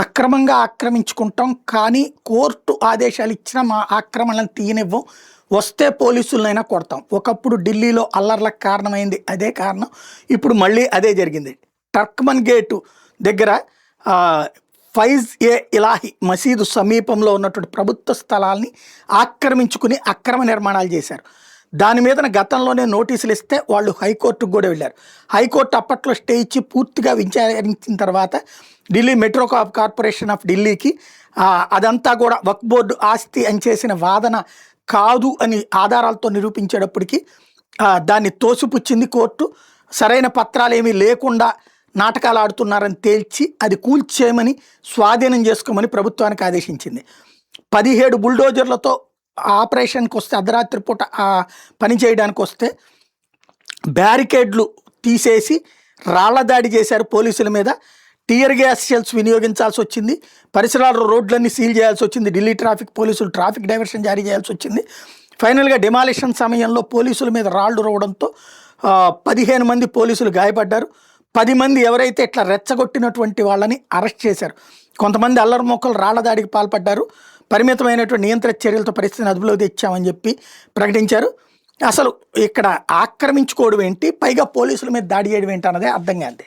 అక్రమంగా ఆక్రమించుకుంటాం, కానీ కోర్టు ఆదేశాలు ఇచ్చినా మా ఆక్రమణలను తీయనివ్వం, వస్తే పోలీసులనైనా కొడతాం. ఒకప్పుడు ఢిల్లీలో అల్లర్లకు కారణమైంది అదే కారణం, ఇప్పుడు మళ్ళీ అదే జరిగింది. టర్క్మన్ గేటు దగ్గర ఫైజ్ ఏ ఇలాహి మసీదు సమీపంలో ఉన్నటువంటి ప్రభుత్వ స్థలాల్ని ఆక్రమించుకుని అక్రమ నిర్మాణాలు చేశారు. దాని మీద గతంలోనే నోటీసులు ఇస్తే వాళ్ళు హైకోర్టుకు కూడా వెళ్ళారు. హైకోర్టు అప్పట్లో స్టే ఇచ్చి పూర్తిగా విచారించిన తర్వాత ఢిల్లీ మెట్రో కార్పొరేషన్ ఆఫ్ ఢిల్లీకి అదంతా కూడా వక్ఫ్ బోర్డు ఆస్తి అని చేసిన వాదన కాదు అని ఆధారాలతో నిరూపించేటప్పటికి దాన్ని తోసిపుచ్చింది కోర్టు. సరైన పత్రాలు ఏమీ లేకుండా నాటకాలు ఆడుతున్నారని తేల్చి అది కూల్చేయమని, స్వాధీనం చేసుకోమని ప్రభుత్వానికి ఆదేశించింది. 17 బుల్డోజర్లతో ఆపరేషన్కి వస్తే, అర్ధరాత్రి పూట పని చేయడానికి వస్తే బ్యారికేడ్లు తీసేసి రాళ్ల దాడి చేశారు పోలీసుల మీద. టియర్ గ్యాస్ షెల్స్ వినియోగించాల్సి వచ్చింది. పరిసరాల రోడ్లన్నీ సీల్ చేయాల్సి వచ్చింది. ఢిల్లీ ట్రాఫిక్ పోలీసులు ట్రాఫిక్ డైవర్షన్ జారీ చేయాల్సి వచ్చింది. ఫైనల్గా డిమాలిషన్ సమయంలో పోలీసుల మీద రాళ్లు రావడంతో 15 మంది పోలీసులు గాయపడ్డారు. 10 మంది ఎవరైతే ఇట్లా రెచ్చగొట్టినటువంటి వాళ్ళని అరెస్ట్ చేశారు. కొంతమంది అల్లరి మొక్కలు రాళ్ల దాడికి పాల్పడ్డారు. పరిమితమైనటువంటి నియంత్రణ చర్యలతో పరిస్థితిని అదుపులో తెచ్చామని చెప్పి ప్రకటించారు. అసలు ఇక్కడ ఆక్రమించుకోవడం ఏంటి, పైగా పోలీసుల మీద దాడి చేయడం ఏంటి అన్నదే అర్థం కాదు.